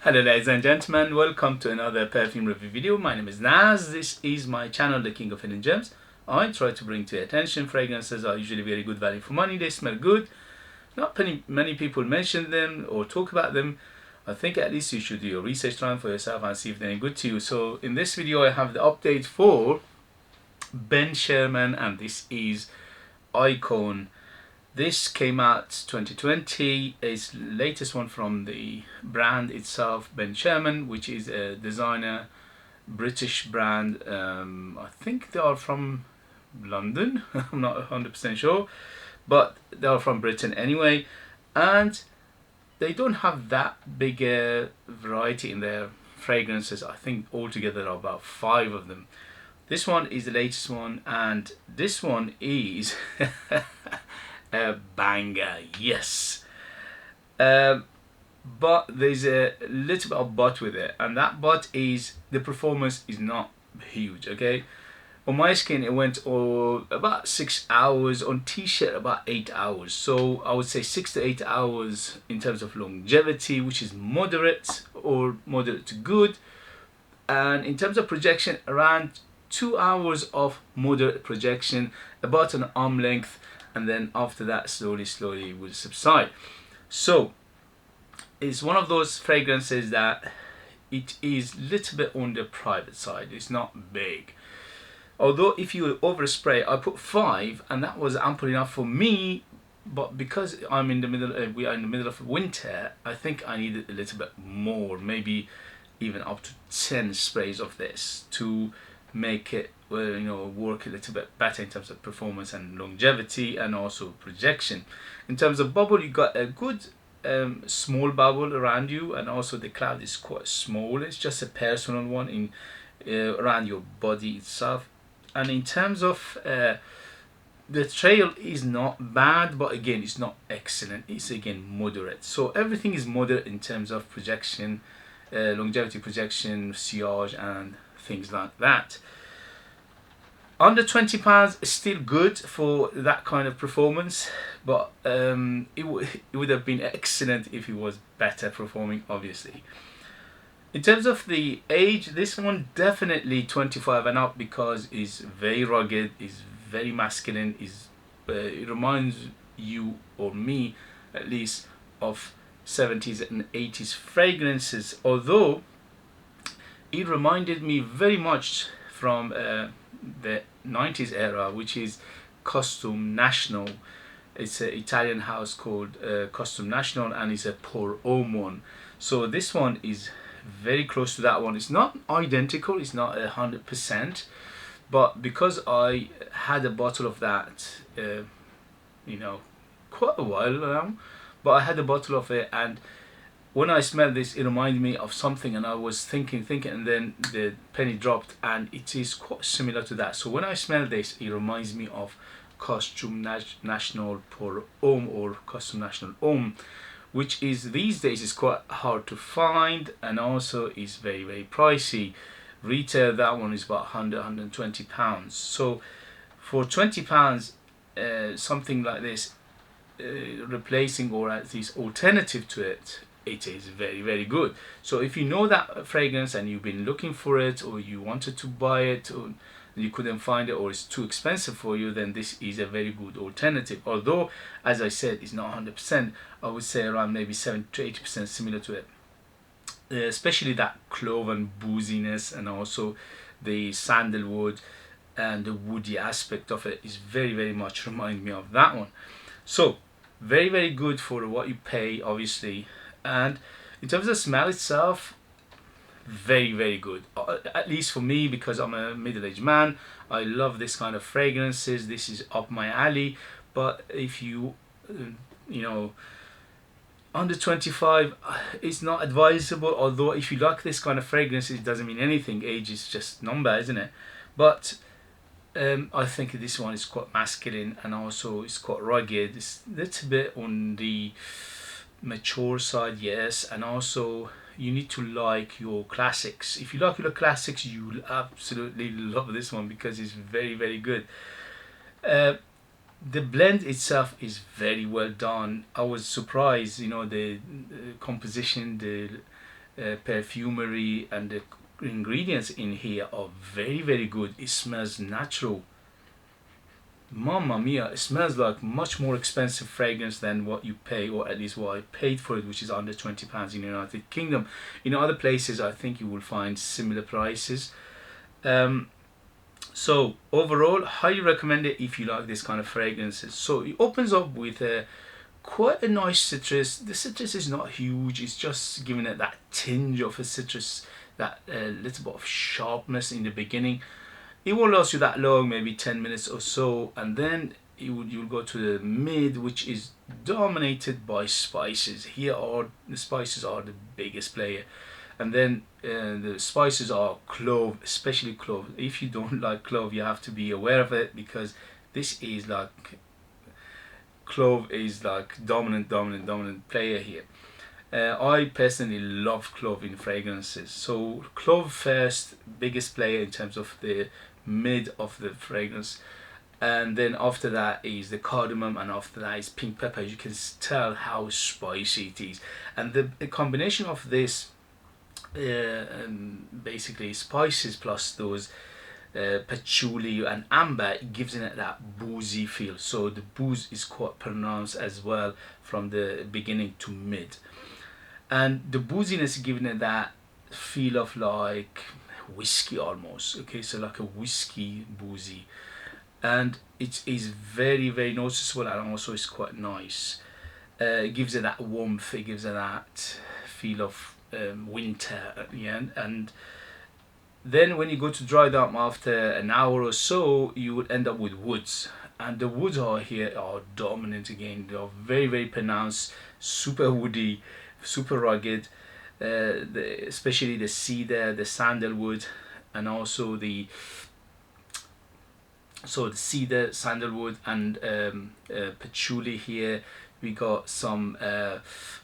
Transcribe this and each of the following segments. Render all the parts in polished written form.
Hello ladies and gentlemen, welcome to another perfume review video. My name is Naz. This is my channel, The King of Hidden Gems. I try to bring to your attention fragrances are usually very good value for money. They smell good. Not many people mention them or talk about them. I think at least you should do your research time for yourself and see if they're good to you. So in this video I have the update for Ben Sherman, and this is Icon. This came out 2020. It's the latest one from the brand itself, Ben Sherman, which is a designer, British brand. I think they are from London. I'm not 100% sure, but they are from Britain anyway. And they don't have that big variety in their fragrances. I think altogether there are about 5 of them. This one is the latest one, and this one is a banger, yes. But there's a little bit of but with it, and that but is the performance is not huge. Okay, on my skin it went about 6 hours, on t-shirt about 8 hours, so I would say 6 to 8 hours in terms of longevity, which is moderate or moderate to good. And in terms of projection, around 2 hours of moderate projection, about an arm length, and then after that slowly will subside. So it's one of those fragrances that it is a little bit on the private side. It's not big, although if you overspray, I put 5 and that was ample enough for me. But because I'm in the middle, we are in the middle of winter, I think I needed a little bit more, maybe even up to 10 sprays of this to make it work a little bit better in terms of performance and longevity, and also projection. In terms of bubble, you got a good small bubble around you, and also the cloud is quite small. It's just a personal one in around your body itself. And in terms of the trail is not bad, but again it's not excellent. It's again moderate. So everything is moderate in terms of projection, longevity, projection, sillage, and things like that. Under £20 is still good for that kind of performance, but it would have been excellent if it was better performing, obviously. In terms of the age, this one definitely 25 and up, because it's very rugged, it's very masculine, it reminds you or me at least of 70s and 80s fragrances, although it reminded me very much from the 90s era, which is Costume National. It's an Italian house called Costume National, and it's a pour homme one. So this one is very close to that one. It's not identical, it's not 100%, but because I had a bottle of that quite a while now, but I had a bottle of it, and when I smelled this, it reminded me of something, and I was thinking, and then the penny dropped, and it is quite similar to that. So when I smell this, it reminds me of Costume National pour homme, or Costume National Homme, which is these days is quite hard to find, and also is very pricey. Retail, that one is about £120. So for £20, something like this, replacing or at least alternative to it, it is very good. So if you know that fragrance and you've been looking for it, or you wanted to buy it, or you couldn't find it, or it's too expensive for you, then this is a very good alternative. Although, as I said, it's not 100%. I would say around maybe 70 to 80% similar to it. Especially that clove and booziness, and also the sandalwood and the woody aspect of it is very much remind me of that one. So very good for what you pay, obviously. And in terms of smell itself, very good, at least for me, because I'm a middle-aged man. I love this kind of fragrances. This is up my alley. But if you under 25, it's not advisable. Although if you like this kind of fragrance, it doesn't mean anything. Age is just number, isn't it? But I think this one is quite masculine, and also it's quite rugged. It's a little bit on the mature side, yes. And also you need to like your classics. If you like your classics, you will absolutely love this one, because it's very good. The blend itself is very well done. I was surprised, the composition, the perfumery and the ingredients in here are very, very good. It smells natural. Mamma mia, it smells like much more expensive fragrance than what you pay, or at least what I paid for it, which is under £20 in the United Kingdom. In other places I think you will find similar prices. So overall, highly recommend it if you like this kind of fragrances. So it opens up with quite a nice citrus. The citrus is not huge, it's just giving it that tinge of a citrus, that little bit of sharpness in the beginning. It won't last you that long, maybe 10 minutes or so, and then you'll go to the mid, which is dominated by spices. Here are the spices are the biggest player, and then the spices are clove, especially clove. If you don't like clove, you have to be aware of it, because this is like clove is like dominant player here. I personally love clove in fragrances. So clove first, biggest player in terms of the mid of the fragrance, and then after that is the cardamom, and after that is pink pepper. You can tell how spicy it is, and the combination of this basically spices plus those patchouli and amber, it gives it that boozy feel. So the booze is quite pronounced as well from the beginning to mid, and the booziness giving it that feel of like whiskey almost. Okay, so like a whiskey boozy, and it is very, very noticeable, and also it's quite nice. It gives it that warmth, it gives it that feel of winter at the end. And then when you go to dry them after an hour or so, you would end up with woods, and the woods are here are dominant again. They are very, very pronounced, super woody, super rugged. Especially the cedar, the sandalwood, and also the cedar, sandalwood, and patchouli here. We got some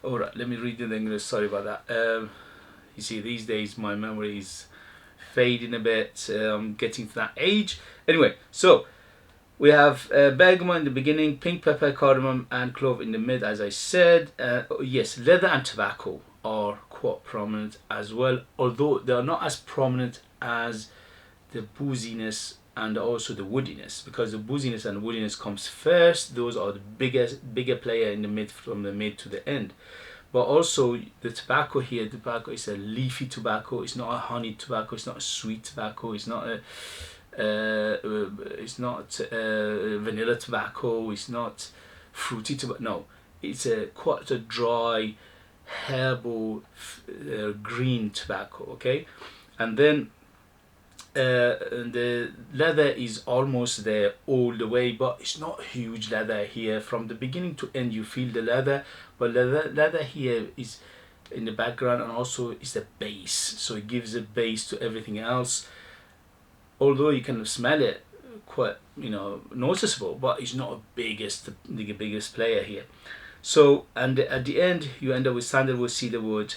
all right, let me read it in English, sorry about that. You see, these days my memory is fading a bit. I'm getting to that age. Anyway, so we have bergamot in the beginning, pink pepper, cardamom, and clove in the mid, as I said. Yes, leather and tobacco are quite prominent as well, although they are not as prominent as the booziness and also the woodiness, because the booziness and woodiness comes first. Those are the bigger player in the mid, from the mid to the end. But also the tobacco here, the tobacco is a leafy tobacco. It's not a honey tobacco, it's not a sweet tobacco, it's not a vanilla tobacco, it's not fruity tobacco. No, it's quite a dry, herbal, green tobacco. Okay, and then the leather is almost there all the way, but it's not huge leather here. From the beginning to end you feel the leather, but leather here is in the background, and also is the base, so it gives a base to everything else. Although you can smell it quite, noticeable, but it's not the biggest player here. So, and at the end you end up with sandalwood, cedarwood,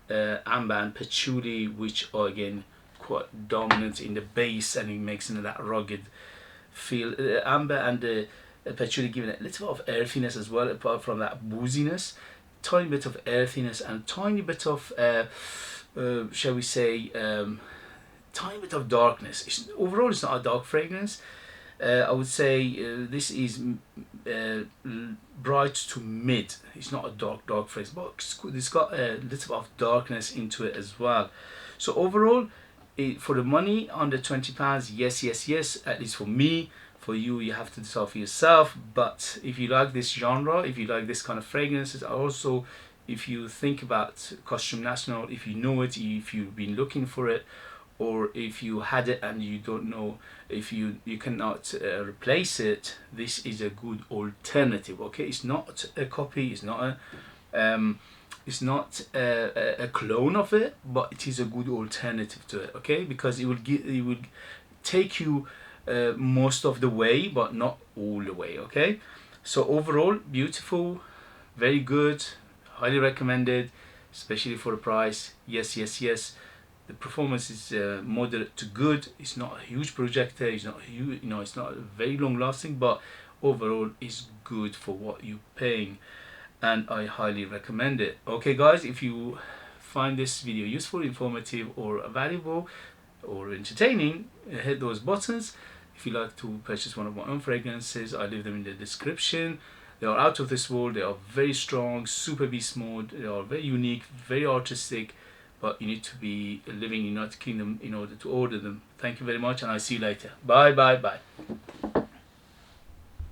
amber, and patchouli, which are again quite dominant in the base, and it makes that rugged feel. Amber and the patchouli giving it a little bit of earthiness as well, apart from that booziness. Tiny bit of earthiness and tiny bit of shall we say tiny bit of darkness. Overall it's not a dark fragrance. I would say this is bright to mid. It's not a dark fragrance, but it's got a little bit of darkness into it as well. So overall, for the money, under £20, yes, at least for me. For you, you have to decide for yourself. But if you like this genre, if you like this kind of fragrances, also if you think about Costume National, if you know it, if you've been looking for it, or if you had it and you don't know, if you cannot replace it, this is a good alternative. Okay, it's not a copy, it's not a clone of it, but it is a good alternative to it. Okay, because it will take you most of the way, but not all the way. Okay, so overall, beautiful, very good, highly recommended, especially for the price. Yes. The performance is moderate to good. It's not a huge projector, it's not huge, it's not very long lasting, but overall it's good for what you're paying, and I highly recommend it. Okay guys, if you find this video useful, informative, or valuable, or entertaining, hit those buttons. If you like to purchase one of my own fragrances, I leave them in the description. They are out of this world. They are very strong, super beast mode. They are very unique, very artistic, but you need to be living in United Kingdom in order to order them. Thank you very much, and I'll see you later. Bye, bye, bye.